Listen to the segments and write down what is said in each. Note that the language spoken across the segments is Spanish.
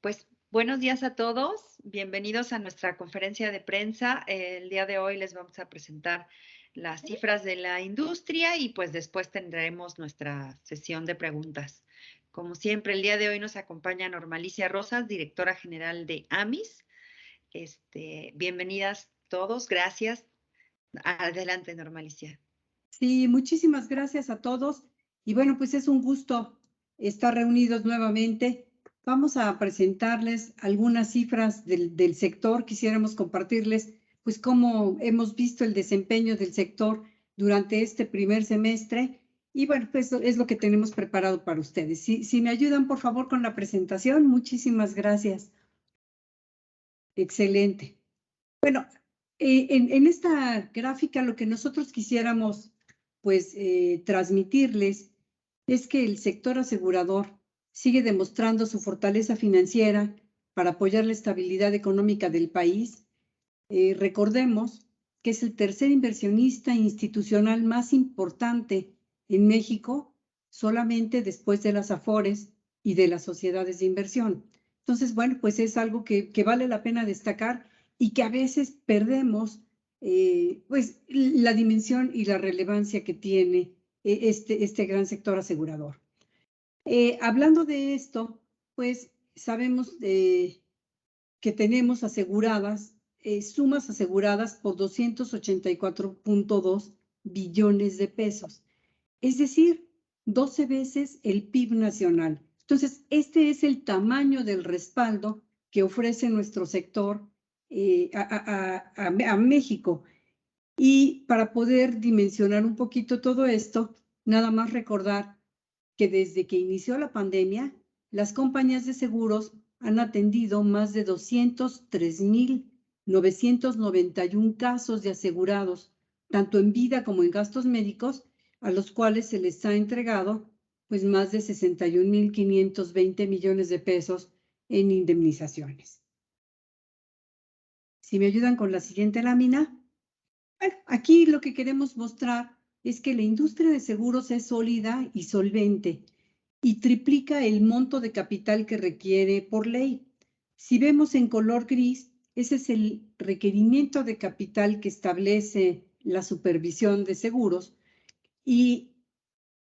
Pues buenos días a todos, bienvenidos a nuestra conferencia de prensa. El día de hoy les vamos a presentar las cifras de la industria y pues después tendremos nuestra sesión de preguntas. Como siempre, el día de hoy nos acompaña Normalicia Rosas, directora general de AMIS. Bienvenidas todos, gracias. Adelante, Normalicia. Sí, muchísimas gracias a todos. Y bueno, pues es un gusto estar reunidos nuevamente. Vamos a presentarles algunas cifras del sector. Quisiéramos compartirles, pues, cómo hemos visto el desempeño del sector durante este primer semestre. Y bueno, pues es lo que tenemos preparado para ustedes. Si me ayudan, por favor, con la presentación. Muchísimas gracias. Excelente. Bueno, en esta gráfica lo que nosotros quisiéramos, pues, transmitirles es que el sector asegurador sigue demostrando su fortaleza financiera para apoyar la estabilidad económica del país. Recordemos que es el tercer inversionista institucional más importante en México, solamente después de las Afores y de las sociedades de inversión. Entonces, bueno, pues es algo que vale la pena destacar y que a veces perdemos, pues, la dimensión y la relevancia que tiene este gran sector asegurador. Hablando de esto, pues sabemos que tenemos aseguradas, sumas aseguradas por 284.2 billones de pesos, es decir, 12 veces el PIB nacional. Entonces, este es el tamaño del respaldo que ofrece nuestro sector a México. Y para poder dimensionar un poquito todo esto, nada más recordar que desde que inició la pandemia, las compañías de seguros han atendido más de 203,991 casos de asegurados, tanto en vida como en gastos médicos, a los cuales se les ha entregado pues más de 61,520 millones de pesos en indemnizaciones. Si me ayudan con la siguiente lámina. Bueno, aquí lo que queremos mostrar es que la industria de seguros es sólida y solvente y triplica el monto de capital que requiere por ley. Si vemos en color gris, ese es el requerimiento de capital que establece la supervisión de seguros y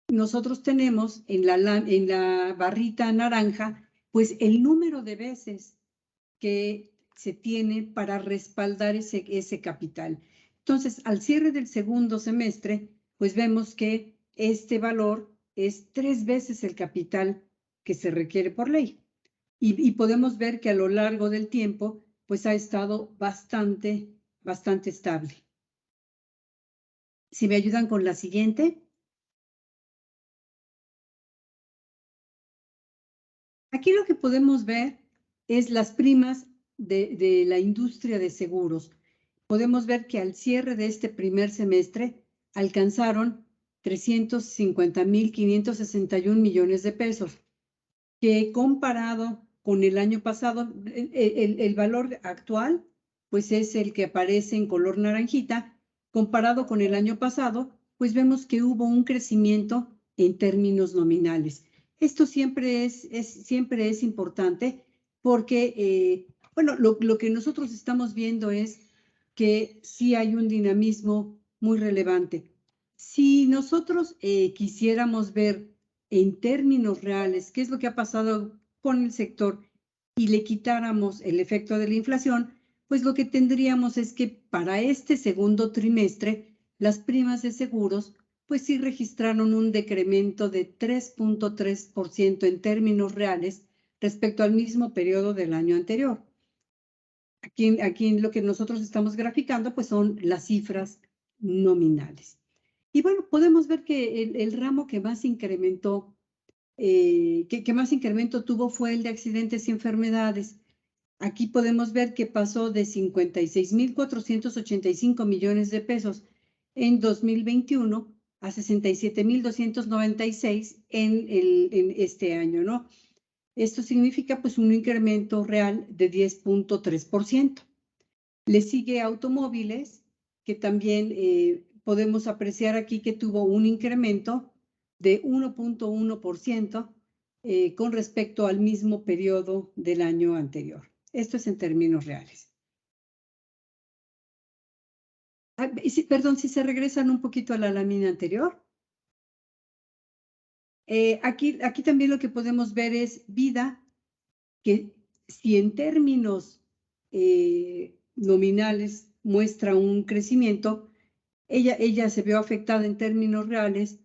nosotros tenemos en la barrita naranja, pues el número de veces que se tiene para respaldar ese capital. Entonces, al cierre del segundo semestre, pues vemos que este valor es 3 veces el capital que se requiere por ley. Y podemos ver que a lo largo del tiempo, pues ha estado bastante estable. Si me ayudan con la siguiente. Aquí lo que podemos ver es las primas de la industria de seguros. Podemos ver que al cierre de este primer semestre alcanzaron 350,561 millones de pesos, que comparado con el año pasado, el valor actual, pues es el que aparece en color naranjita, comparado con el año pasado, pues vemos que hubo un crecimiento en términos nominales. Esto siempre es importante porque, bueno, lo que nosotros estamos viendo es que sí hay un dinamismo muy relevante. Si nosotros quisiéramos ver en términos reales qué es lo que ha pasado con el sector y le quitáramos el efecto de la inflación, pues lo que tendríamos es que para este segundo trimestre las primas de seguros pues sí registraron un decremento de 3.3% en términos reales respecto al mismo periodo del año anterior. Aquí en lo que nosotros estamos graficando pues son las cifras nominales. Y bueno, podemos ver que el ramo que más incrementó que más incremento tuvo fue el de accidentes y enfermedades. Aquí podemos ver que pasó de 56,485 millones de pesos en 2021 a 67,296 en este año, ¿no? Esto significa pues un incremento real de 10.3%. Le sigue automóviles, que también podemos apreciar aquí que tuvo un incremento de 1.1%, con respecto al mismo periodo del año anterior. Esto es en términos reales. Perdón, si se regresan un poquito a la lámina anterior. Aquí también lo que podemos ver es vida, que si en términos nominales muestra un crecimiento, ella se vio afectada en términos reales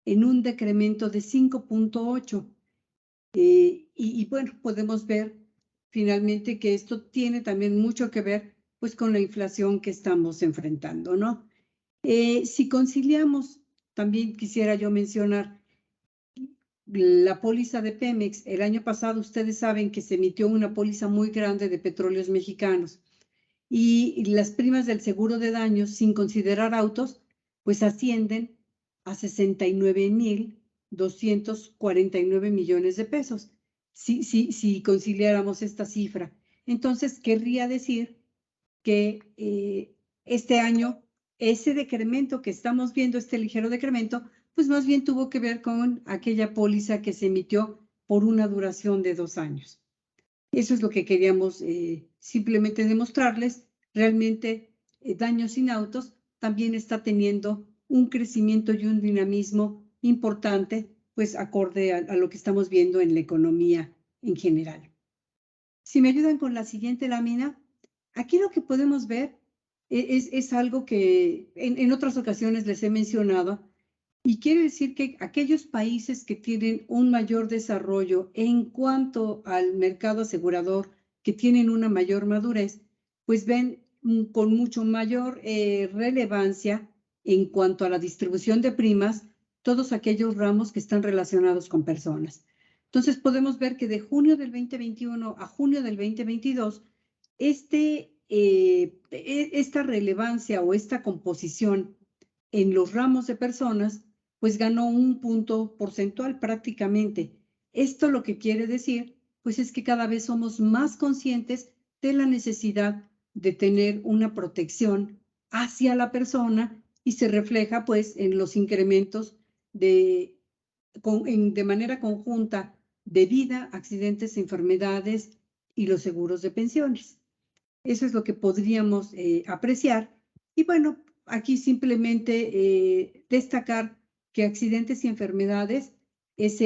en un decremento de 5.8. Y bueno, podemos ver finalmente que esto tiene también mucho que ver pues con la inflación que estamos enfrentando, ¿no? Si conciliamos, también quisiera yo mencionar la póliza de Pemex. El año pasado ustedes saben que se emitió una póliza muy grande de petróleos mexicanos y las primas del seguro de daños, sin considerar autos, pues ascienden a 69,249 millones de pesos, si conciliáramos esta cifra. Entonces, querría decir que este año, ese decremento que estamos viendo, este ligero decremento, pues más bien tuvo que ver con aquella póliza que se emitió por una duración de 2 años. Eso es lo que queríamos simplemente demostrarles. Realmente Daños sin Autos también está teniendo un crecimiento y un dinamismo importante, pues acorde a lo que estamos viendo en la economía en general. Si me ayudan con la siguiente lámina, aquí lo que podemos ver es algo que en otras ocasiones les he mencionado, y quiere decir que aquellos países que tienen un mayor desarrollo en cuanto al mercado asegurador, que tienen una mayor madurez, pues ven con mucho mayor relevancia en cuanto a la distribución de primas, todos aquellos ramos que están relacionados con personas. Entonces podemos ver que de junio del 2021 a junio del 2022, esta relevancia o esta composición en los ramos de personas, pues ganó un punto porcentual prácticamente. Esto lo que quiere decir, pues es que cada vez somos más conscientes de la necesidad de tener una protección hacia la persona y se refleja pues en los incrementos de manera conjunta de vida, accidentes, enfermedades y los seguros de pensiones. Eso es lo que podríamos apreciar. Y bueno, aquí simplemente destacar que accidentes y enfermedades es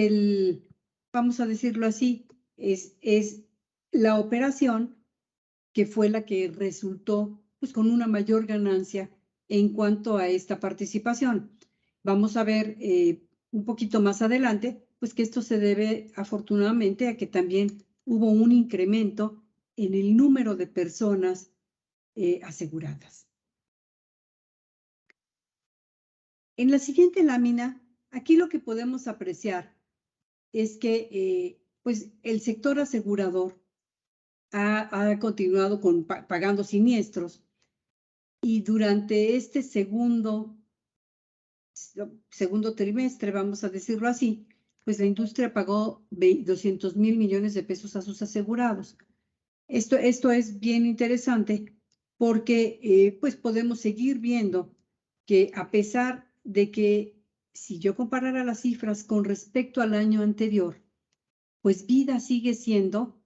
vamos a decirlo así, es la operación que fue la que resultó pues con una mayor ganancia en cuanto a esta participación. Vamos a ver un poquito más adelante, pues que esto se debe afortunadamente a que también hubo un incremento en el número de personas aseguradas. En la siguiente lámina, aquí lo que podemos apreciar es que pues el sector asegurador ha continuado pagando siniestros, y durante este segundo trimestre, vamos a decirlo así, pues la industria pagó 200,000 millones de pesos a sus asegurados. Esto es bien interesante porque pues podemos seguir viendo que a pesar de que si yo comparara las cifras con respecto al año anterior, pues vida sigue siendo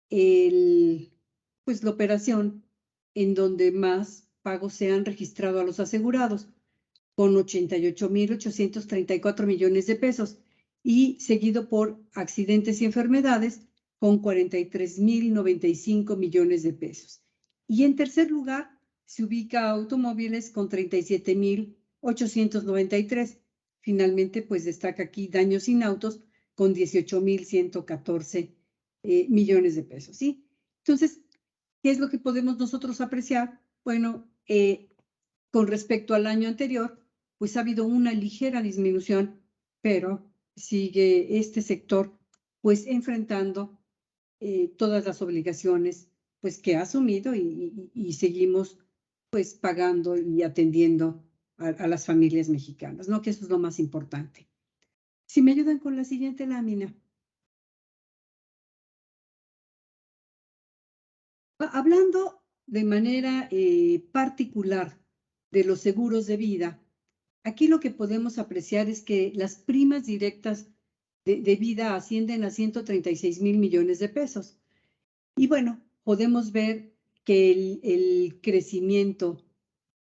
pues la operación en donde más pagos se han registrado a los asegurados, con 88,834 millones de pesos, y seguido por accidentes y enfermedades con 43,095 millones de pesos. Y en tercer lugar se ubica automóviles con 37,893. Finalmente, pues destaca aquí Daños sin Autos con 18,114 millones de pesos, ¿sí? Entonces, ¿qué es lo que podemos nosotros apreciar? Bueno, con respecto al año anterior, pues ha habido una ligera disminución, pero sigue este sector pues enfrentando todas las obligaciones pues que ha asumido, y seguimos pues pagando y atendiendo a las familias mexicanas, ¿no? Que eso es lo más importante. Si me ayudan con la siguiente lámina. Hablando de manera particular de los seguros de vida, aquí lo que podemos apreciar es que las primas directas de vida ascienden a 136,000 millones de pesos. Y bueno, podemos ver que el crecimiento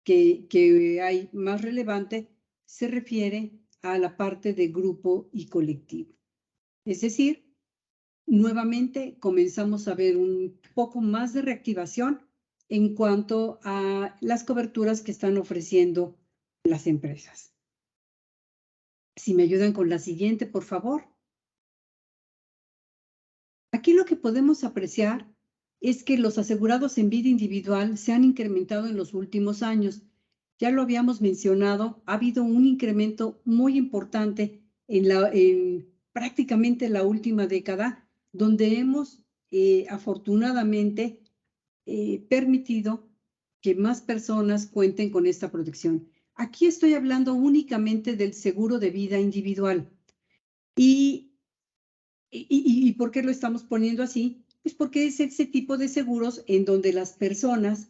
que hay más relevante se refiere a la parte de grupo y colectivo. Es decir, nuevamente comenzamos a ver un poco más de reactivación en cuanto a las coberturas que están ofreciendo las empresas. Si me ayudan con la siguiente, por favor. Aquí lo que podemos apreciar es que los asegurados en vida individual se han incrementado en los últimos años. Ya lo habíamos mencionado, ha habido un incremento muy importante en prácticamente la última década, donde hemos afortunadamente permitido que más personas cuenten con esta protección. Aquí estoy hablando únicamente del seguro de vida individual. ¿Y por qué lo estamos poniendo así? Pues porque es ese tipo de seguros en donde las personas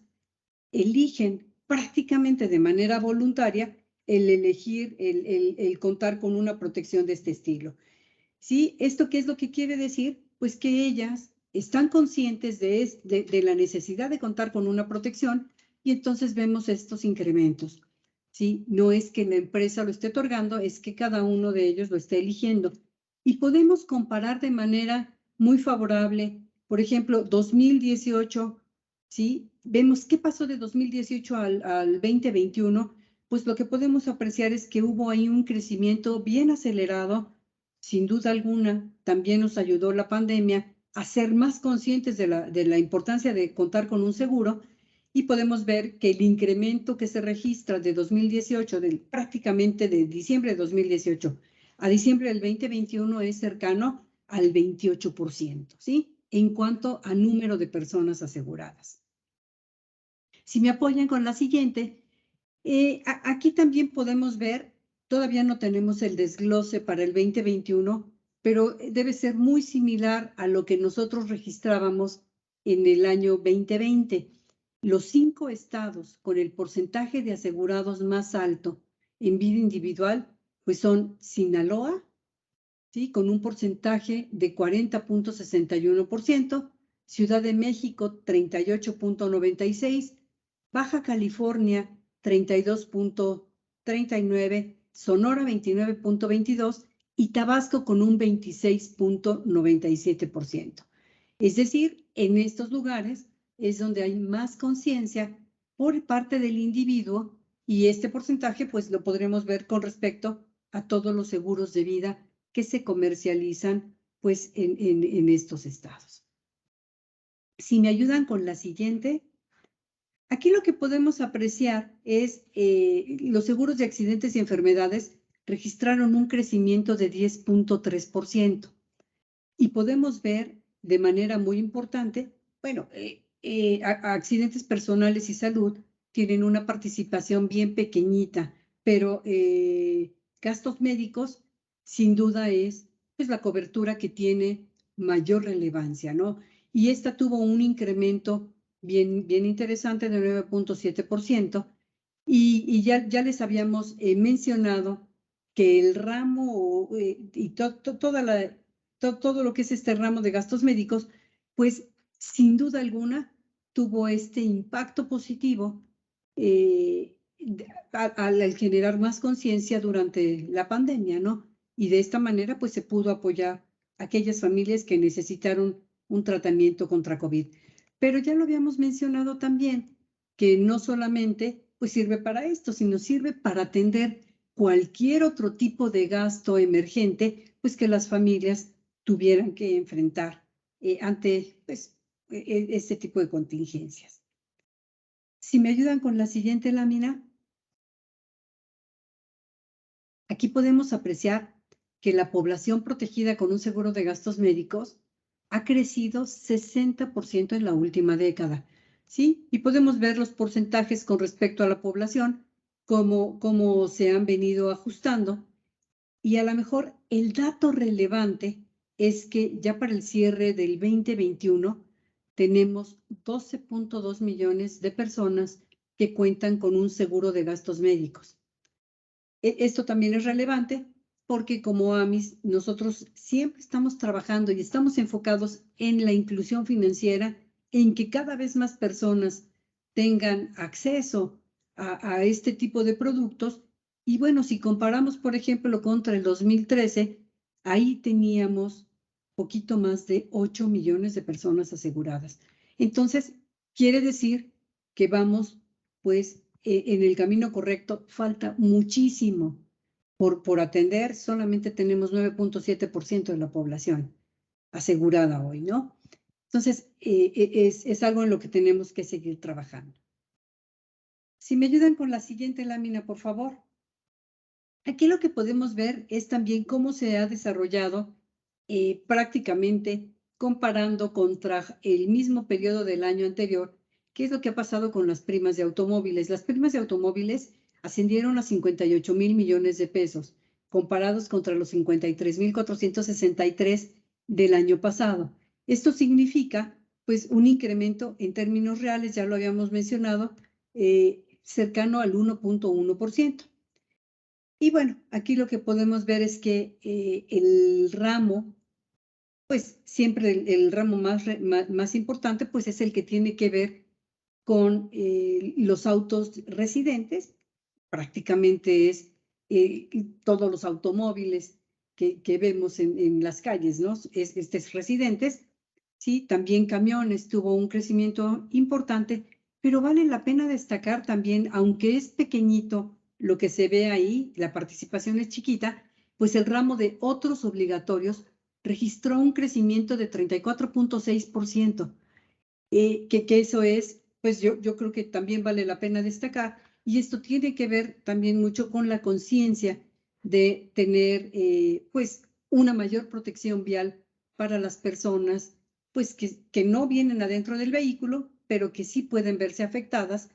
eligen prácticamente de manera voluntaria el elegir, el contar con una protección de este estilo. ¿Sí? ¿Esto qué es lo que quiere decir? Pues que ellas están conscientes de la necesidad de contar con una protección y entonces vemos estos incrementos. ¿Sí? No es que la empresa lo esté otorgando, es que cada uno de ellos lo esté eligiendo. Y podemos comparar de manera muy favorable, por ejemplo, 2018, ¿sí? Vemos qué pasó de 2018 al 2021, pues lo que podemos apreciar es que hubo ahí un crecimiento bien acelerado. Sin duda alguna, también nos ayudó la pandemia a ser más conscientes de la importancia de contar con un seguro y podemos ver que el incremento que se registra de 2018, prácticamente de diciembre de 2018 a diciembre del 2021 es cercano al 28%, ¿sí? En cuanto a número de personas aseguradas. Si me apoyan con la siguiente, aquí también podemos ver, todavía no tenemos el desglose para el 2021, pero debe ser muy similar a lo que nosotros registrábamos en el año 2020. Los 5 estados con el porcentaje de asegurados más alto en vida individual, pues son Sinaloa, ¿sí? Con un porcentaje de 40.61%, Ciudad de México 38.96%, Baja California 32.39%, Sonora 29.22% y Tabasco con un 26.97%. Es decir, en estos lugares es donde hay más conciencia por parte del individuo y este porcentaje pues lo podremos ver con respecto a todos los seguros de vida que se comercializan pues en estos estados. Si me ayudan con la siguiente, aquí lo que podemos apreciar es los seguros de accidentes y enfermedades registraron un crecimiento de 10.3% y podemos ver de manera muy importante, bueno, accidentes personales y salud tienen una participación bien pequeñita, pero gastos médicos sin duda es pues, la cobertura que tiene mayor relevancia, ¿no? Y esta tuvo un incremento bien interesante de 9.7%, y ya les habíamos mencionado que el ramo y todo lo que es este ramo de gastos médicos, pues sin duda alguna tuvo este impacto positivo al generar más conciencia durante la pandemia, ¿no? Y de esta manera, pues se pudo apoyar a aquellas familias que necesitaron un tratamiento contra COVID. Pero ya lo habíamos mencionado también, que no solamente pues sirve para esto, sino sirve para atender cualquier otro tipo de gasto emergente, pues que las familias tuvieran que enfrentar ante pues, este tipo de contingencias. Si me ayudan con la siguiente lámina, aquí podemos apreciar que la población protegida con un seguro de gastos médicos ha crecido 60% en la última década, ¿sí? Y podemos ver los porcentajes con respecto a la población, cómo se han venido ajustando. Y a lo mejor el dato relevante es que ya para el cierre del 2021 tenemos 12.2 millones de personas que cuentan con un seguro de gastos médicos. Esto también es relevante porque como AMIS nosotros siempre estamos trabajando y estamos enfocados en la inclusión financiera, en que cada vez más personas tengan acceso a este tipo de productos. Y bueno, si comparamos, por ejemplo, contra el 2013, ahí teníamos poquito más de 8 millones de personas aseguradas. Entonces, quiere decir que vamos, pues, en el camino correcto. Falta muchísimo por atender. Solamente tenemos 9.7% de la población asegurada hoy, ¿no? Entonces, es algo en lo que tenemos que seguir trabajando. Si me ayudan con la siguiente lámina, por favor. Aquí lo que podemos ver es también cómo se ha desarrollado prácticamente comparando contra el mismo periodo del año anterior, qué es lo que ha pasado con las primas de automóviles. Las primas de automóviles ascendieron a 58,000 millones de pesos, comparados contra los 53,463 del año pasado. Esto significa, pues, un incremento en términos reales, ya lo habíamos mencionado, cercano al 1.1%. Y bueno, aquí lo que podemos ver es que el ramo, pues siempre el ramo más importante, pues es el que tiene que ver con los autos residentes. Prácticamente es todos los automóviles que vemos en las calles, ¿no? Estos residentes. Sí, también camiones tuvo un crecimiento importante, pero vale la pena destacar también, aunque es pequeñito lo que se ve ahí, la participación es chiquita, pues el ramo de otros obligatorios registró un crecimiento de 34.6%, que eso es, pues yo creo que también vale la pena destacar, y esto tiene que ver también mucho con la conciencia de tener, pues, una mayor protección vial para las personas, pues, que no vienen adentro del vehículo, pero que sí pueden verse afectadas,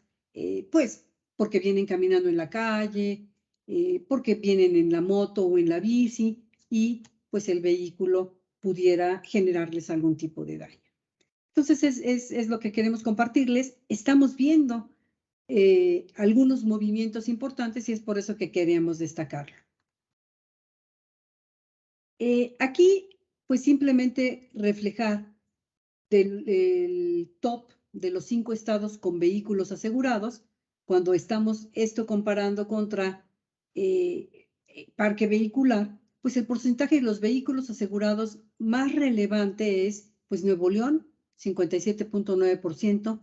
pues, porque vienen caminando en la calle, porque vienen en la moto o en la bici, y pues el vehículo pudiera generarles algún tipo de daño. Entonces, es lo que queremos compartirles. Estamos viendo algunos movimientos importantes y es por eso que queríamos destacarlo. Aquí, pues simplemente reflejar el top de los 5 estados con vehículos asegurados, cuando estamos esto comparando contra parque vehicular, pues el porcentaje de los vehículos asegurados más relevante es, pues, Nuevo León, 57.9%,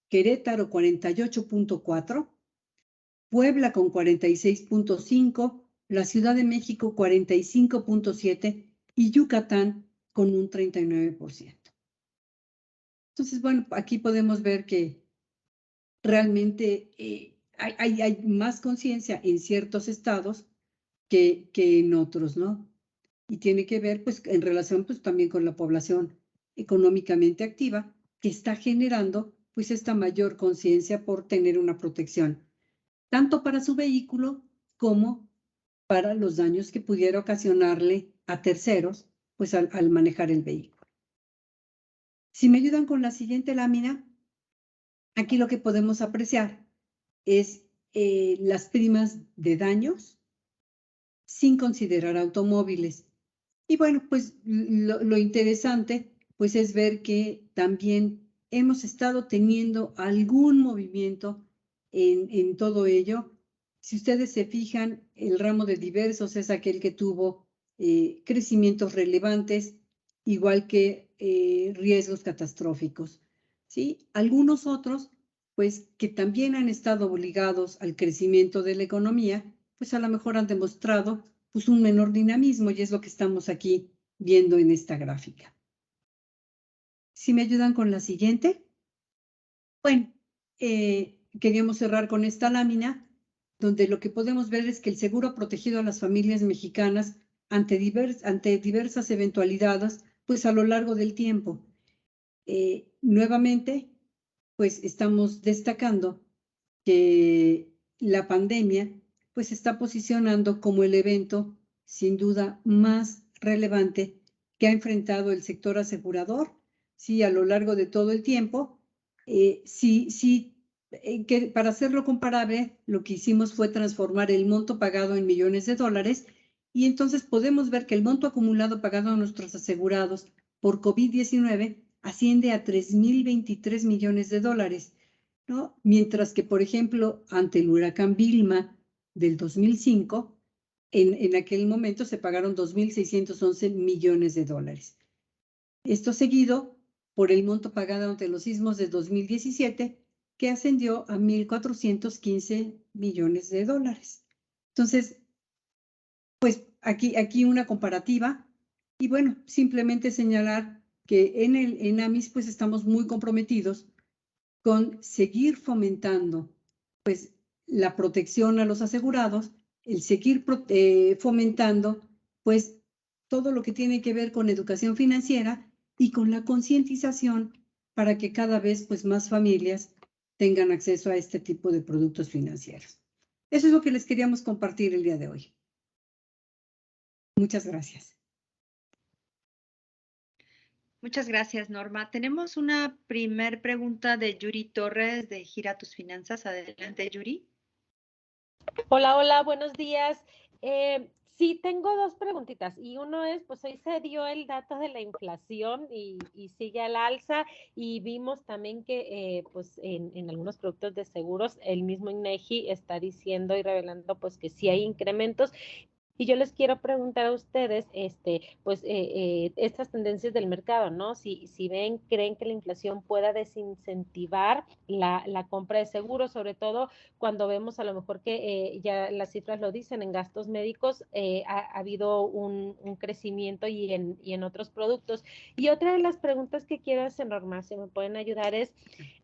Querétaro, 48.4%, Puebla con 46.5%, la Ciudad de México 45.7% y Yucatán con un 39%. Entonces, bueno, aquí podemos ver que realmente hay más conciencia en ciertos estados que en otros, ¿no? Y tiene que ver, pues, en relación, pues, también con la población económicamente activa, que está generando, pues, esta mayor conciencia por tener una protección, tanto para su vehículo como para los daños que pudiera ocasionarle a terceros, pues, al manejar el vehículo. Si me ayudan con la siguiente lámina, aquí lo que podemos apreciar es las primas de daños sin considerar automóviles. Y bueno, pues lo interesante, pues, es ver que también hemos estado teniendo algún movimiento en todo ello. Si ustedes se fijan, el ramo de diversos es aquel que tuvo crecimientos relevantes, igual que riesgos catastróficos, ¿sí? Algunos otros, pues, que también han estado ligados al crecimiento de la economía, pues a lo mejor han demostrado, pues, un menor dinamismo, y es lo que estamos aquí viendo en esta gráfica. Si me ayudan con la siguiente. Bueno, queríamos cerrar con esta lámina, donde lo que podemos ver es que el seguro ha protegido a las familias mexicanas ante diversas eventualidades, pues a lo largo del tiempo. Nuevamente, pues estamos destacando que la pandemia, pues, se está posicionando como el evento sin duda más relevante que ha enfrentado el sector asegurador, sí, a lo largo de todo el tiempo. Que para hacerlo comparable, lo que hicimos fue transformar el monto pagado en millones de dólares Y entonces podemos ver que el monto acumulado pagado a nuestros asegurados por COVID-19 asciende a 3.023 millones de dólares, ¿no? Mientras que, por ejemplo, ante el huracán Vilma del 2005, en aquel momento se pagaron 2.611 millones de dólares. Esto seguido por el monto pagado ante los sismos de 2017, que ascendió a 1.415 millones de dólares. Entonces, pues aquí una comparativa y bueno, simplemente señalar que en AMIS pues estamos muy comprometidos con seguir fomentando pues la protección a los asegurados, el seguir fomentando pues todo lo que tiene que ver con educación financiera y con la concientización para que cada vez pues más familias tengan acceso a este tipo de productos financieros. Eso es lo que les queríamos compartir el día de hoy. Muchas gracias. Muchas gracias, Norma. Tenemos una primer pregunta de Yuri Torres de Gira Tus Finanzas. Adelante, Yuri. Hola, hola, buenos días. Sí, tengo dos preguntitas y uno es, pues hoy se dio el dato de la inflación y sigue al alza y vimos también que pues en algunos productos de seguros el mismo INEGI está diciendo y revelando pues que sí hay incrementos. Y yo les quiero preguntar a ustedes, pues, estas tendencias del mercado, ¿no? Si creen que la inflación pueda desincentivar la compra de seguros, sobre todo cuando vemos a lo mejor que ya las cifras lo dicen, en gastos médicos ha habido un crecimiento y en otros productos. Y otra de las preguntas que quiero hacer, Norma, si me pueden ayudar, es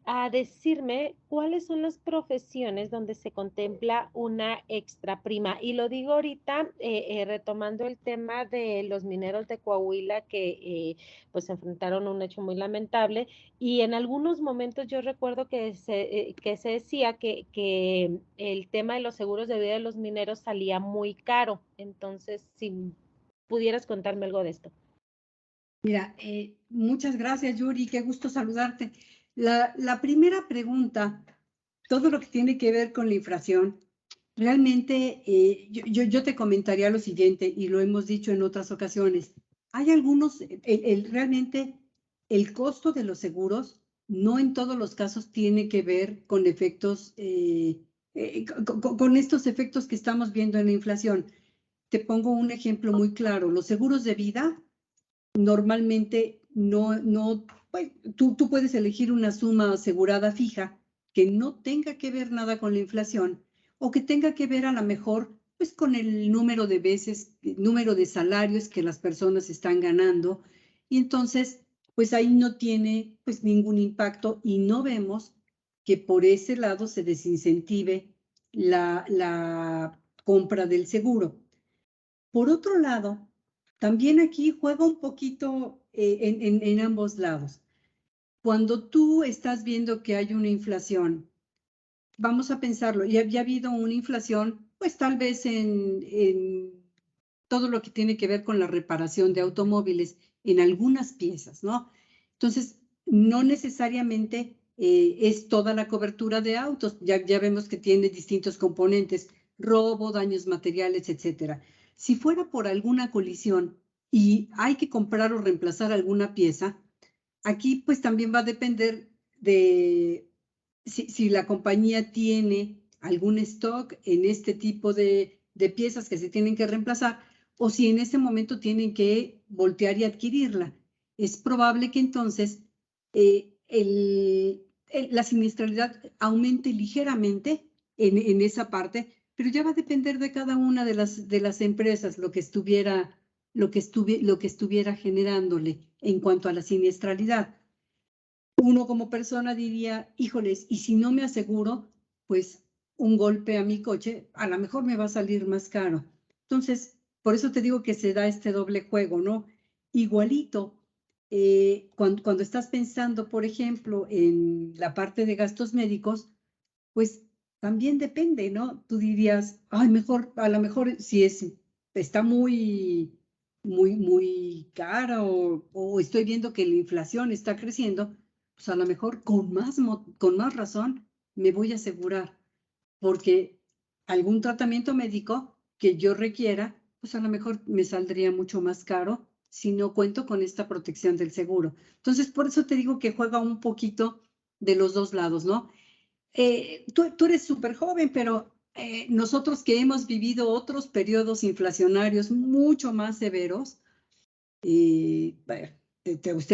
a decirme cuáles son las profesiones donde se contempla una extra prima. Y lo digo ahorita retomando el tema de los mineros de Coahuila que pues se enfrentaron a un hecho muy lamentable y en algunos momentos yo recuerdo que se decía que el tema de los seguros de vida de los mineros salía muy caro. Entonces, si pudieras contarme algo de esto. Mira, muchas gracias, Yuri, qué gusto saludarte. La primera pregunta, todo lo que tiene que ver con la inflación, realmente yo te comentaría lo siguiente, y lo hemos dicho en otras ocasiones. Hay algunos, realmente el costo de los seguros no en todos los casos tiene que ver con efectos, con estos efectos que estamos viendo en la inflación. Te pongo un ejemplo muy claro. Los seguros de vida normalmente pues, tú puedes elegir una suma asegurada fija que no tenga que ver nada con la inflación o que tenga que ver a lo mejor pues con el número de veces, número de salarios que las personas están ganando y entonces pues ahí no tiene pues ningún impacto y no vemos que por ese lado se desincentive la compra del seguro. Por otro lado, también aquí juega un poquito en ambos lados. Cuando tú estás viendo que hay una inflación, vamos a pensarlo, y había habido una inflación, pues tal vez en todo lo que tiene que ver con la reparación de automóviles en algunas piezas, ¿no? Entonces, no necesariamente es toda la cobertura de autos, ya vemos que tiene distintos componentes, robo, daños materiales, etcétera. Si fuera por alguna colisión y hay que comprar o reemplazar alguna pieza, aquí pues también va a depender de si la compañía tiene algún stock en este tipo de piezas que se tienen que reemplazar o si en ese momento tienen que voltear y adquirirla. Es probable que entonces la siniestralidad aumente ligeramente en esa parte, pero ya va a depender de cada una de las empresas lo que estuviera generándole en cuanto a la siniestralidad. Uno como persona diría, híjoles, y si no me aseguro, pues un golpe a mi coche a lo mejor me va a salir más caro. Entonces, por eso te digo que se da este doble juego, ¿no? Igualito, cuando estás pensando, por ejemplo, en la parte de gastos médicos, pues también depende, ¿no? Tú dirías, ay, mejor, a lo mejor si está muy cara o estoy viendo que la inflación está creciendo, pues a lo mejor con más razón me voy a asegurar, porque algún tratamiento médico que yo requiera, pues a lo mejor me saldría mucho más caro si no cuento con esta protección del seguro. Entonces, por eso te digo que juega un poquito de los dos lados, ¿no? Tú eres súper joven, pero nosotros que hemos vivido otros periodos inflacionarios mucho más severos, usted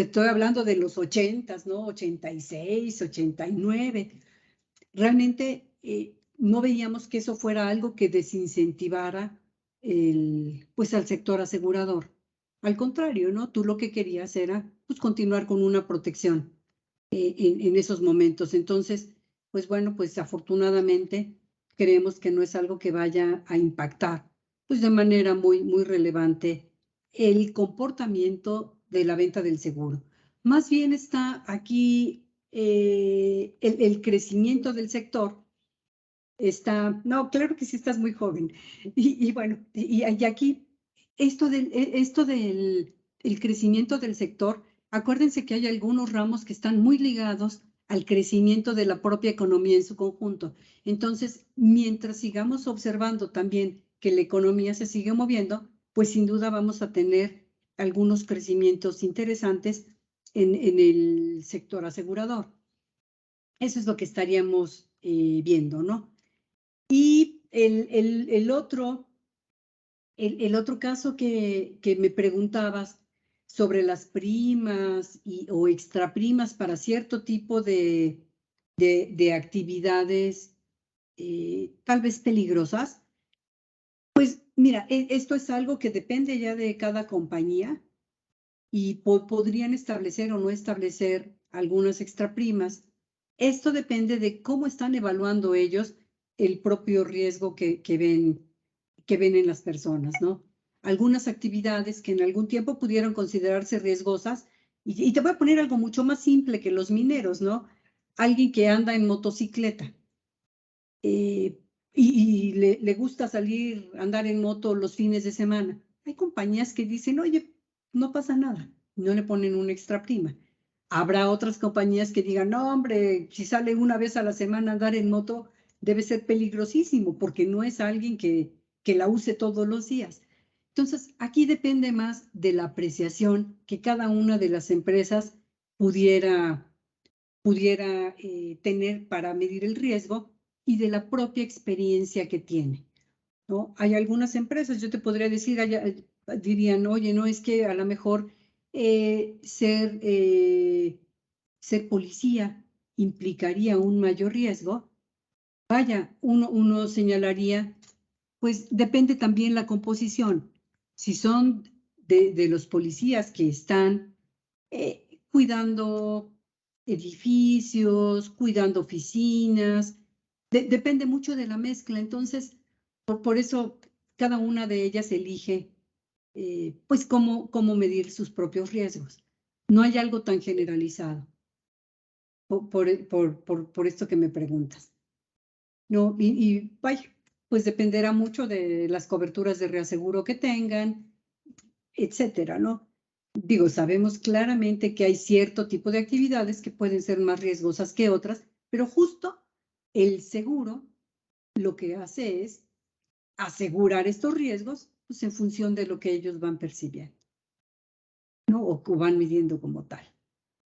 estoy hablando de los 80s, ¿no? 86, 89. Realmente no veíamos que eso fuera algo que desincentivara pues al sector asegurador. Al contrario, ¿no? Tú lo que querías era pues continuar con una protección en esos momentos. Entonces, pues bueno, pues afortunadamente creemos que no es algo que vaya a impactar pues de manera muy, muy relevante el comportamiento de la venta del seguro. Más bien está aquí el crecimiento del sector. No, claro que sí estás muy joven. Y bueno, y aquí esto del el crecimiento del sector, acuérdense que hay algunos ramos que están muy ligados al crecimiento de la propia economía en su conjunto. Entonces, mientras sigamos observando también que la economía se sigue moviendo, pues sin duda vamos a tener algunos crecimientos interesantes en el sector asegurador. Eso es lo que estaríamos viendo, ¿no? Y el otro caso que me preguntabas sobre las primas o extraprimas para cierto tipo de actividades tal vez peligrosas, pues mira, esto es algo que depende ya de cada compañía y podrían establecer o no establecer algunas extraprimas. Esto depende de cómo están evaluando ellos el propio riesgo que ven en las personas, ¿no? Algunas actividades que en algún tiempo pudieron considerarse riesgosas, y te voy a poner algo mucho más simple que los mineros, ¿no? Alguien que anda en motocicleta y le gusta salir, andar en moto los fines de semana. Hay compañías que dicen, oye, no pasa nada, no le ponen una extra prima. Habrá otras compañías que digan, no, hombre, si sale una vez a la semana a andar en moto, debe ser peligrosísimo porque no es alguien que la use todos los días. Entonces, aquí depende más de la apreciación que cada una de las empresas pudiera tener para medir el riesgo y de la propia experiencia que tiene, ¿no? Hay algunas empresas, yo te podría decir, dirían, oye, no, es que a lo mejor ser policía implicaría un mayor riesgo. Vaya, uno señalaría, pues depende también la composición. Si son de los policías que están cuidando edificios, cuidando oficinas, depende mucho de la mezcla. Entonces, por eso cada una de ellas elige, pues, cómo medir sus propios riesgos. No hay algo tan generalizado por esto que me preguntas. No, y vaya, pues dependerá mucho de las coberturas de reaseguro que tengan, etcétera, ¿no? Digo, sabemos claramente que hay cierto tipo de actividades que pueden ser más riesgosas que otras, pero justo el seguro lo que hace es asegurar estos riesgos pues, en función de lo que ellos van percibiendo, ¿no? O van midiendo como tal.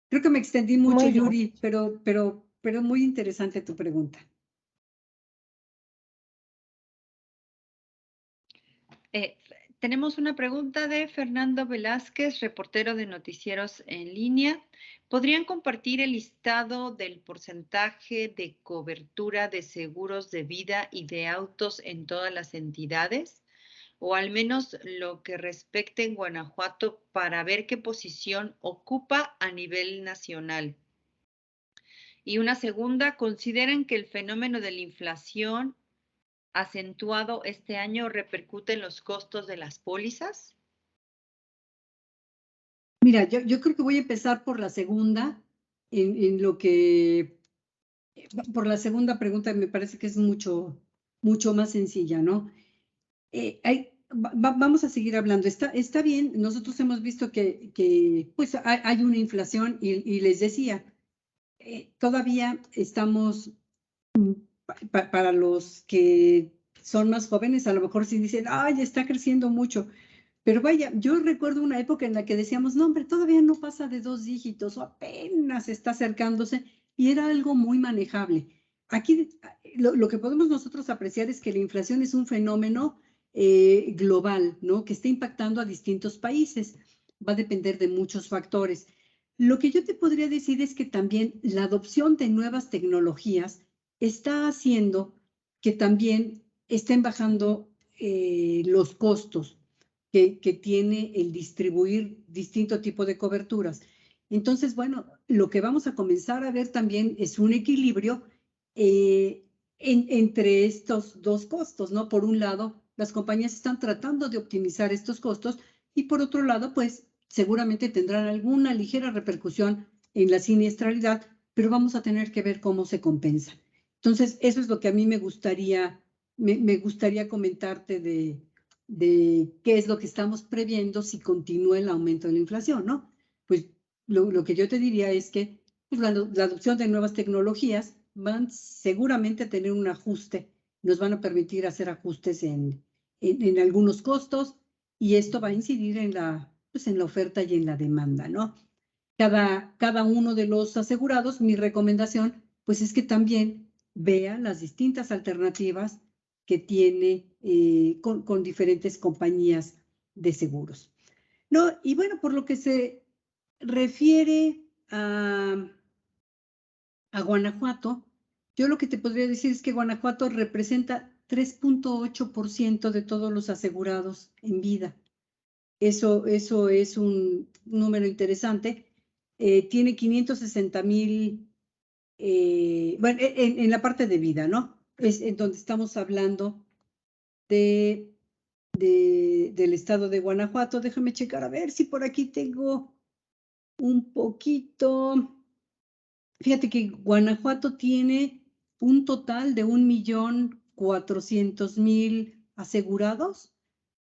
Creo que me extendí mucho, Muy bien. Yuri, pero muy interesante tu pregunta. Tenemos una pregunta de Fernando Velázquez, reportero de Noticieros en Línea. ¿Podrían compartir el listado del porcentaje de cobertura de seguros de vida y de autos en todas las entidades? O al menos lo que respecte en Guanajuato para ver qué posición ocupa a nivel nacional. Y una segunda, ¿consideran que el fenómeno de la inflación acentuado este año repercute en los costos de las pólizas? Mira, yo creo que voy a empezar por la segunda, por la segunda pregunta me parece que es mucho más sencilla, ¿no? Vamos a seguir hablando. Está bien, nosotros hemos visto que pues hay una inflación y les decía, todavía estamos, para los que son más jóvenes, a lo mejor sí dicen, ay, está creciendo mucho. Pero vaya, yo recuerdo una época en la que decíamos, no, hombre, todavía no pasa de 2 dígitos o apenas está acercándose y era algo muy manejable. Aquí lo que podemos nosotros apreciar es que la inflación es un fenómeno global, ¿no? Que está impactando a distintos países. Va a depender de muchos factores. Lo que yo te podría decir es que también la adopción de nuevas tecnologías está haciendo que también estén bajando los costos que tiene el distribuir distinto tipo de coberturas. Entonces, bueno, lo que vamos a comenzar a ver también es un equilibrio entre estos dos costos, ¿no? Por un lado, las compañías están tratando de optimizar estos costos y por otro lado, pues seguramente tendrán alguna ligera repercusión en la siniestralidad, pero vamos a tener que ver cómo se compensa. Entonces, eso es lo que a mí me gustaría comentarte de qué es lo que estamos previendo si continúa el aumento de la inflación, ¿no? Pues lo que yo te diría es que pues, la adopción de nuevas tecnologías van seguramente a tener un ajuste, nos van a permitir hacer ajustes en algunos costos y esto va a incidir en la oferta y en la demanda, ¿no? Cada uno de los asegurados, mi recomendación, pues es que también vea las distintas alternativas que tiene con diferentes compañías de seguros. No, y bueno, por lo que se refiere a Guanajuato, yo lo que te podría decir es que Guanajuato representa 3.8% de todos los asegurados en vida. Eso es un número interesante. Tiene 560,000, bueno, en la parte de vida, ¿no? Es en donde estamos hablando del estado de Guanajuato. Déjame checar a ver si por aquí tengo un poquito. Fíjate que Guanajuato tiene un total de 1,400,000 asegurados.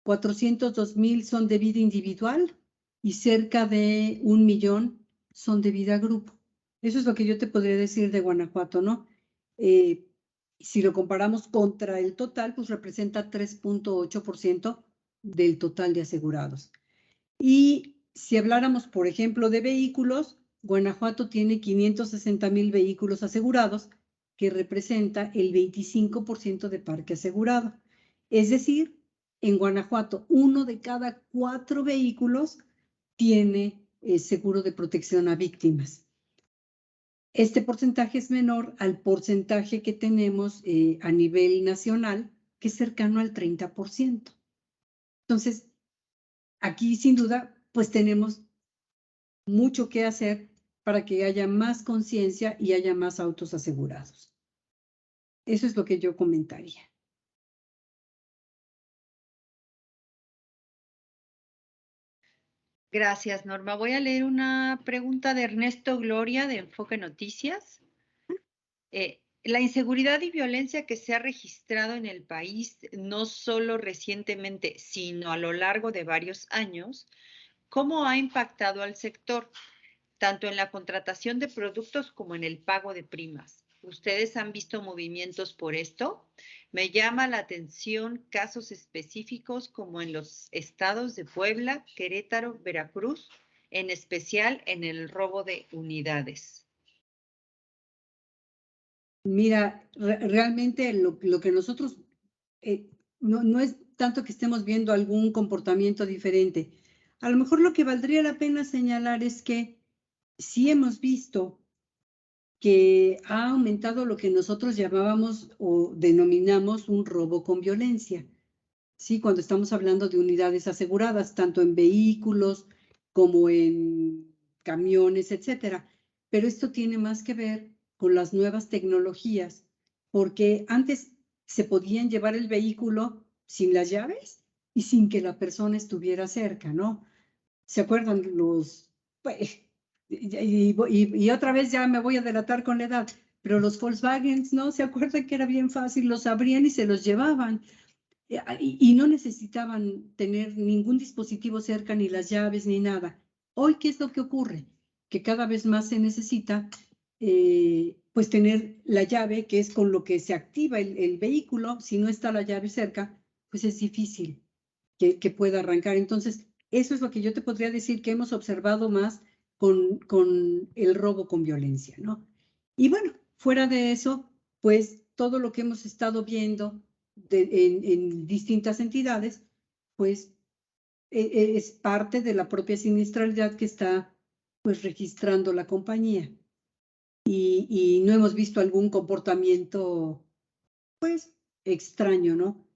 402,000 son de vida individual y cerca de 1,000,000 son de vida grupo. Eso es lo que yo te podría decir de Guanajuato, ¿no? Si lo comparamos contra el total, pues representa 3.8% del total de asegurados. Y si habláramos, por ejemplo, de vehículos, Guanajuato tiene 560,000 vehículos asegurados, que representa el 25% de parque asegurado. Es decir, en Guanajuato, 1 de cada 4 vehículos tiene seguro de protección a víctimas. Este porcentaje es menor al porcentaje que tenemos a nivel nacional, que es cercano al 30%. Entonces, aquí sin duda, pues tenemos mucho que hacer para que haya más conciencia y haya más autos asegurados. Eso es lo que yo comentaría. Gracias, Norma. Voy a leer una pregunta de Ernesto Gloria de Enfoque Noticias. La inseguridad y violencia que se ha registrado en el país, no solo recientemente, sino a lo largo de varios años, ¿cómo ha impactado al sector, tanto en la contratación de productos como en el pago de primas? ¿Ustedes han visto movimientos por esto? Me llama la atención casos específicos como en los estados de Puebla, Querétaro, Veracruz, en especial en el robo de unidades. Mira, realmente lo que nosotros, no es tanto que estemos viendo algún comportamiento diferente. A lo mejor lo que valdría la pena señalar es que sí hemos visto que ha aumentado lo que nosotros llamábamos o denominamos un robo con violencia. Sí, cuando estamos hablando de unidades aseguradas, tanto en vehículos como en camiones, etcétera. Pero esto tiene más que ver con las nuevas tecnologías, porque antes se podían llevar el vehículo sin las llaves y sin que la persona estuviera cerca, ¿no? ¿Se acuerdan pues, y otra vez ya me voy a delatar con la edad, pero los Volkswagens, ¿no? ¿Se acuerdan que era bien fácil? Los abrían y se los llevaban. Y no necesitaban tener ningún dispositivo cerca, ni las llaves, ni nada. Hoy, ¿qué es lo que ocurre? Que cada vez más se necesita pues tener la llave, que es con lo que se activa el vehículo. Si no está la llave cerca, pues es difícil que pueda arrancar. Entonces, eso es lo que yo te podría decir que hemos observado más con el robo con violencia, ¿no? Y bueno, fuera de eso, pues todo lo que hemos estado viendo en distintas entidades, pues es parte de la propia siniestralidad que está pues registrando la compañía. Y no hemos visto algún comportamiento pues extraño, ¿no?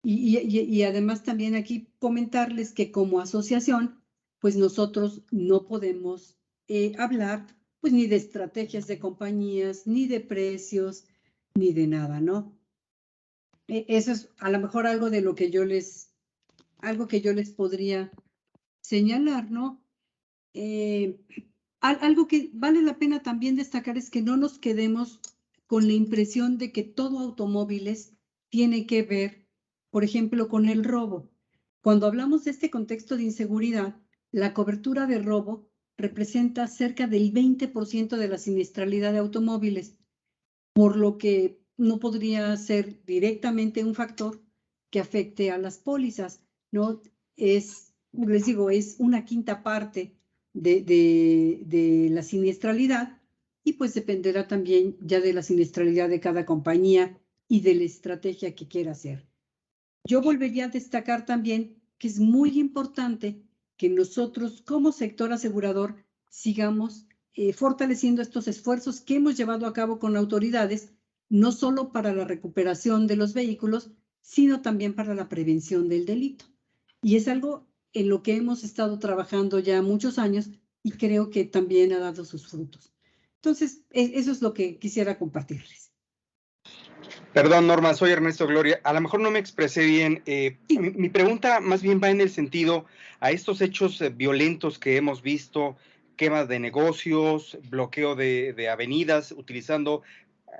Y además también aquí comentarles que como asociación, pues nosotros no podemos hablar pues ni de estrategias de compañías, ni de precios, ni de nada, ¿no? Eso es a lo mejor algo de lo que algo que yo les podría señalar, ¿no? Algo que vale la pena también destacar es que no nos quedemos con la impresión de que todo automóviles tiene que ver, por ejemplo, con el robo. Cuando hablamos de este contexto de inseguridad, la cobertura de robo representa cerca del 20% de la siniestralidad de automóviles, por lo que no podría ser directamente un factor que afecte a las pólizas, ¿no? Les digo, es una quinta parte de la siniestralidad y pues dependerá también ya de la siniestralidad de cada compañía y de la estrategia que quiera hacer. Yo volvería a destacar también que es muy importante que nosotros como sector asegurador sigamos fortaleciendo estos esfuerzos que hemos llevado a cabo con autoridades, no solo para la recuperación de los vehículos, sino también para la prevención del delito. Y es algo en lo que hemos estado trabajando ya muchos años y creo que también ha dado sus frutos. Entonces, eso es lo que quisiera compartirles. Perdón, Norma, soy Ernesto Gloria. A lo mejor no me expresé bien. Mi pregunta más bien va en el sentido a estos hechos violentos que hemos visto, quema de negocios, bloqueo de avenidas, utilizando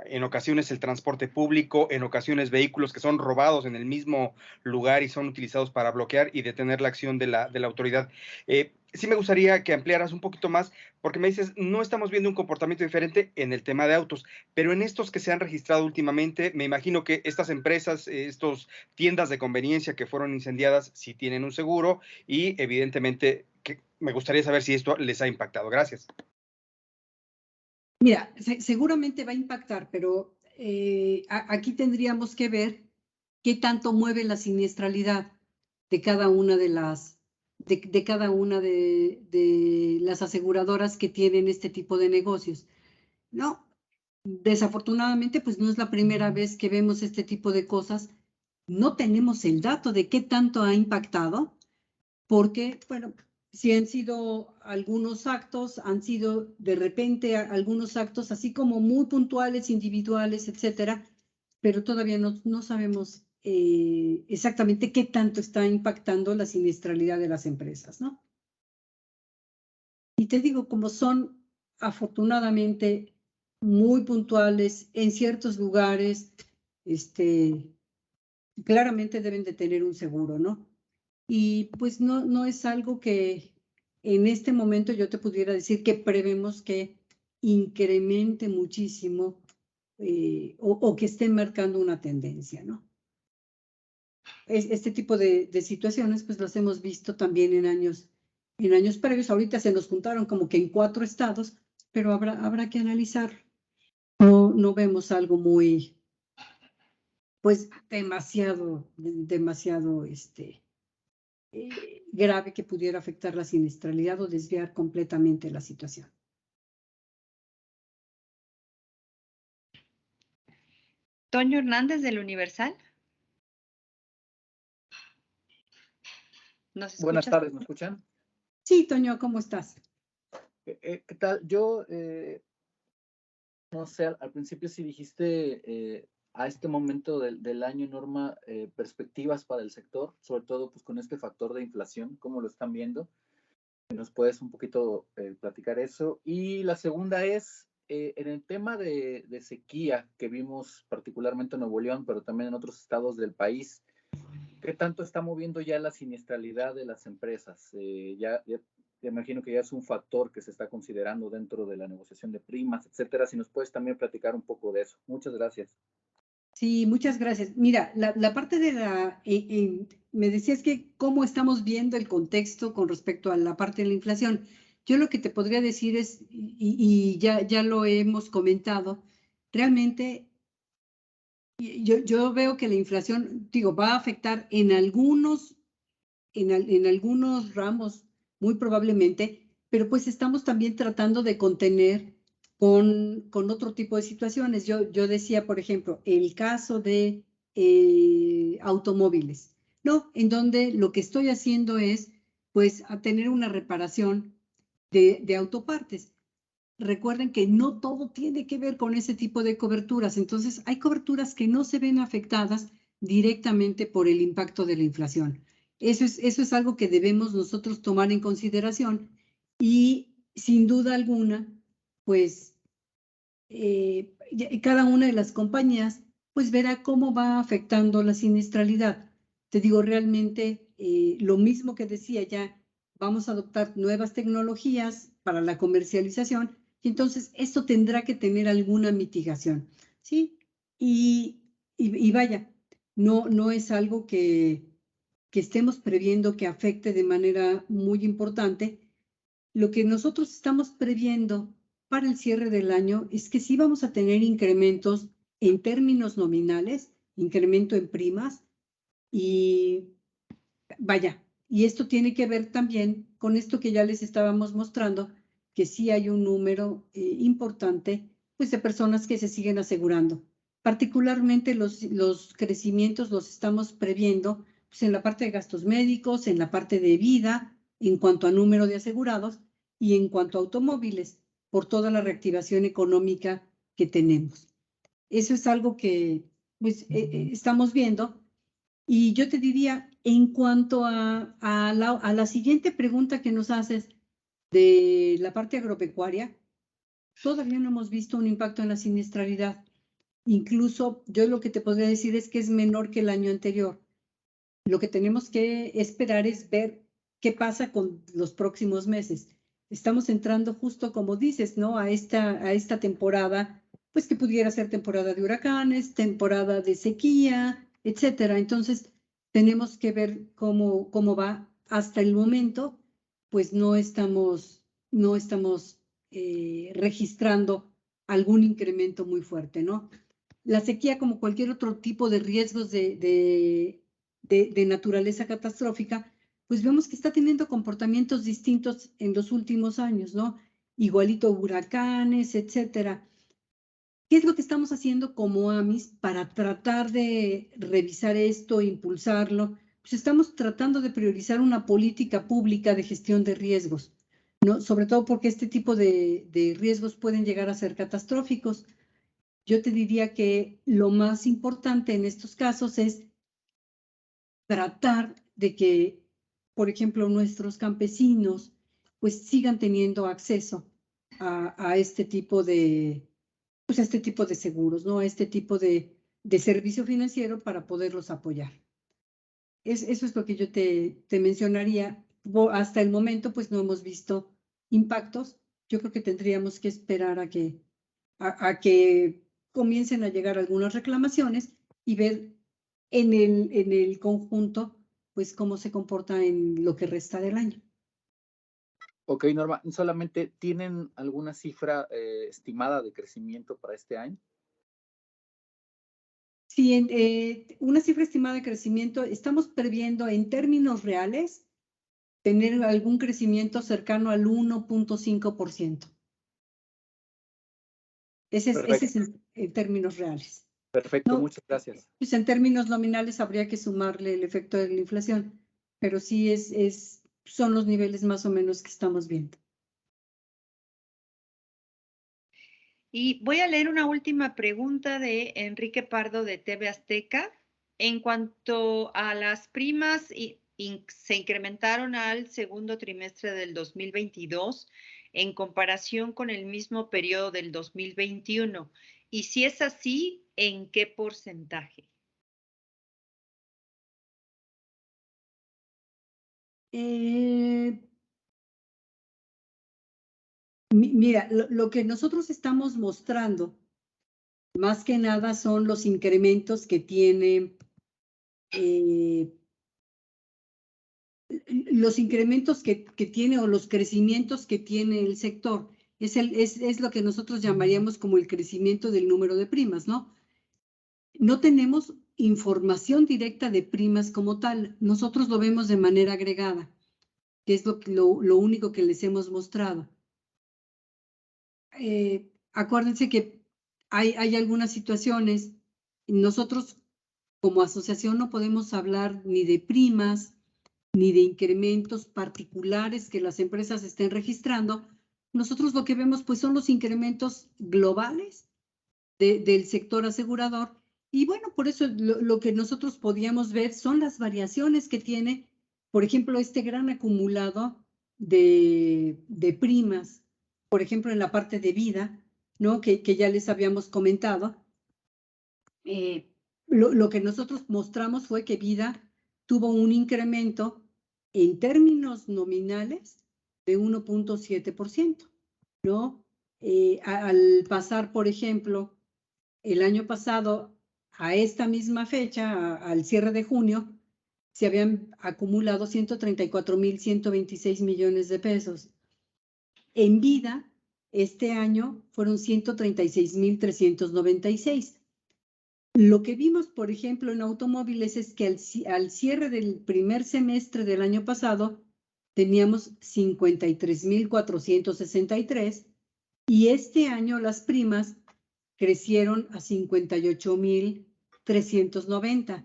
en ocasiones el transporte público, en ocasiones vehículos que son robados en el mismo lugar y son utilizados para bloquear y detener la acción de la autoridad. Sí me gustaría que ampliaras un poquito más, porque me dices, no estamos viendo un comportamiento diferente en el tema de autos, pero en estos que se han registrado últimamente, me imagino que estas empresas, estos tiendas de conveniencia que fueron incendiadas, sí tienen un seguro y evidentemente que me gustaría saber si esto les ha impactado. Gracias. Mira, seguramente va a impactar, pero aquí tendríamos que ver qué tanto mueve la siniestralidad de cada una de las aseguradoras que tienen este tipo de negocios. No, desafortunadamente, pues no es la primera vez que vemos este tipo de cosas. No tenemos el dato de qué tanto ha impactado, porque, bueno, si han sido algunos actos, han sido de repente algunos actos así como muy puntuales, individuales, etcétera, pero todavía no sabemos exactamente qué tanto está impactando la siniestralidad de las empresas, ¿no? Y te digo, como son afortunadamente muy puntuales en ciertos lugares, claramente deben de tener un seguro, ¿no? Y pues no es algo que en este momento yo te pudiera decir que prevemos que incremente muchísimo o que esté marcando una tendencia, ¿no? Este tipo de situaciones pues las hemos visto también en años previos. Ahorita se nos juntaron como que en 4 estados, pero habrá que analizar. No vemos algo muy, pues demasiado grave que pudiera afectar la siniestralidad o desviar completamente la situación. Toño Hernández del Universal. ¿Nos escuchas? Buenas tardes, ¿me escuchan? Sí, Toño, ¿cómo estás? ¿Qué tal? Yo, no sé, al principio sí dijiste a este momento del año, Norma, perspectivas para el sector, sobre todo pues con este factor de inflación, ¿cómo lo están viendo? ¿Nos puedes un poquito platicar eso? Y la segunda es, en el tema de sequía que vimos particularmente en Nuevo León, pero también en otros estados del país, ¿qué tanto está moviendo ya la siniestralidad de las empresas? te imagino que ya es un factor que se está considerando dentro de la negociación de primas, etcétera. Si nos puedes también platicar un poco de eso. Muchas gracias. Sí, muchas gracias. Mira, la parte de me decías que cómo estamos viendo el contexto con respecto a la parte de la inflación. Yo lo que te podría decir es, y ya lo hemos comentado, realmente yo veo que la inflación, digo, va a afectar en algunos ramos, muy probablemente, pero pues estamos también tratando de contener con otro tipo de situaciones. Yo decía, por ejemplo, el caso de automóviles, ¿no? En donde lo que estoy haciendo es, pues, a tener una reparación de autopartes. Recuerden que no todo tiene que ver con ese tipo de coberturas. Entonces, hay coberturas que no se ven afectadas directamente por el impacto de la inflación. Eso es algo que debemos nosotros tomar en consideración y sin duda alguna, pues cada una de las compañías pues verá cómo va afectando la siniestralidad. Te digo, realmente lo mismo que decía ya, vamos a adoptar nuevas tecnologías para la comercialización y entonces esto tendrá que tener alguna mitigación, ¿sí? Y vaya, no es algo que estemos previendo que afecte de manera muy importante. Lo que nosotros estamos previendo para el cierre del año es que sí vamos a tener incrementos en términos nominales, incremento en primas y vaya, y esto tiene que ver también con esto que ya les estábamos mostrando, que sí hay un número importante pues, de personas que se siguen asegurando. Particularmente los crecimientos los estamos previendo pues, en la parte de gastos médicos, en la parte de vida, en cuanto a número de asegurados y en cuanto a automóviles, por toda la reactivación económica que tenemos. Eso es algo que pues, estamos viendo. Y yo te diría, en cuanto a la siguiente pregunta que nos haces de la parte agropecuaria, todavía no hemos visto un impacto en la siniestralidad. Incluso yo lo que te podría decir es que es menor que el año anterior. Lo que tenemos que esperar es ver qué pasa con los próximos meses. Estamos entrando justo como dices, ¿no? A esta temporada, pues que pudiera ser temporada de huracanes, temporada de sequía, etcétera. Entonces, tenemos que ver cómo va. Hasta el momento, pues no estamos registrando algún incremento muy fuerte, ¿no? La sequía, como cualquier otro tipo de riesgos de naturaleza catastrófica, pues vemos que está teniendo comportamientos distintos en los últimos años, ¿no? Igualito huracanes, etcétera. ¿Qué es lo que estamos haciendo como AMIS para tratar de revisar esto, impulsarlo? Pues estamos tratando de priorizar una política pública de gestión de riesgos, ¿no? Sobre todo porque este tipo de riesgos pueden llegar a ser catastróficos. Yo te diría que lo más importante en estos casos es tratar de que, por ejemplo, nuestros campesinos pues sigan teniendo acceso a este tipo de, pues a este tipo de seguros, ¿no? A este tipo de servicio financiero para poderlos apoyar. Eso es lo que yo te mencionaría. Hasta el momento, pues no hemos visto impactos. Yo creo que tendríamos que esperar a que comiencen a llegar algunas reclamaciones y ver en el conjunto, pues cómo se comporta en lo que resta del año. Ok, Norma, ¿solamente tienen alguna cifra estimada de crecimiento para este año? Sí, una cifra estimada de crecimiento, estamos previendo en términos reales tener algún crecimiento cercano al 1.5%. Ese es en términos reales. Perfecto, No, muchas gracias. pues en términos nominales habría que sumarle el efecto de la inflación, pero sí son los niveles más o menos que estamos viendo. Y voy a leer una última pregunta de Enrique Pardo de TV Azteca. En cuanto a las primas, se incrementaron al segundo trimestre del 2022 en comparación con el mismo periodo del 2021. Y si es así, ¿en qué porcentaje? Mira, lo que nosotros estamos mostrando, más que nada son los incrementos que tiene, los incrementos que tiene o los crecimientos que tiene el sector. Es lo que nosotros llamaríamos como el crecimiento del número de primas, ¿no? No tenemos información directa de primas como tal. Nosotros lo vemos de manera agregada, que es lo único que les hemos mostrado. Acuérdense que hay algunas situaciones, nosotros como asociación no podemos hablar ni de primas, ni de incrementos particulares que las empresas estén registrando. Nosotros lo que vemos pues son los incrementos globales del sector asegurador. Y bueno, por eso lo que nosotros podíamos ver son las variaciones que tiene, por ejemplo, este gran acumulado de primas, por ejemplo, en la parte de vida, ¿no? Que ya les habíamos comentado. Lo que nosotros mostramos fue que vida tuvo un incremento en términos nominales de 1.7%, ¿no? Al pasar, por ejemplo, el año pasado, a esta misma fecha, al cierre de junio, se habían acumulado 134,126 millones de pesos. En vida, este año fueron 136,396. Lo que vimos, por ejemplo, en automóviles es que al cierre del primer semestre del año pasado teníamos 53,463 y este año las primas crecieron a 58,390.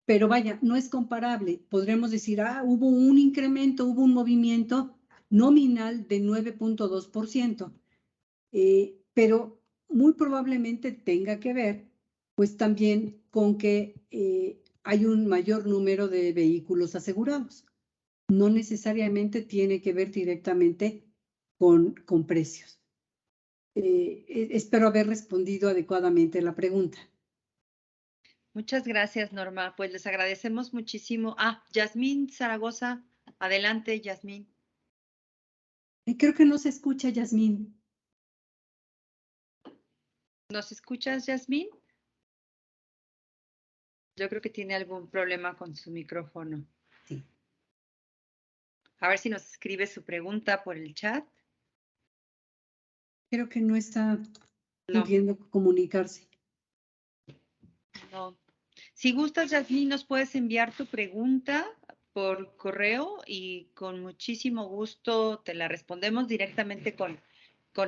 Pero vaya, no es comparable. Podremos decir, hubo un incremento, hubo un movimiento nominal de 9.2%, pero muy probablemente tenga que ver pues también con que hay un mayor número de vehículos asegurados. No necesariamente tiene que ver directamente con precios. Espero haber respondido adecuadamente la pregunta. Muchas gracias, Norma. Pues les agradecemos muchísimo. Yasmín Zaragoza. Adelante, Yasmín. Creo que no se escucha, Yasmín. ¿Nos escuchas, Yasmín? Yo creo que tiene algún problema con su micrófono. Sí. A ver si nos escribe su pregunta por el chat. Creo que no está pudiendo comunicarse. No. Si gustas, Yasmín, nos puedes enviar tu pregunta por correo y con muchísimo gusto te la respondemos directamente con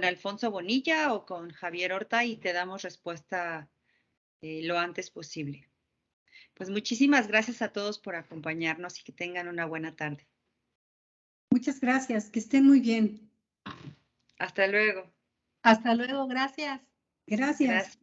Alfonso Bonilla o con Javier Horta y te damos respuesta lo antes posible. Pues muchísimas gracias a todos por acompañarnos y que tengan una buena tarde. Muchas gracias, que estén muy bien. Hasta luego. Hasta luego, gracias. Gracias.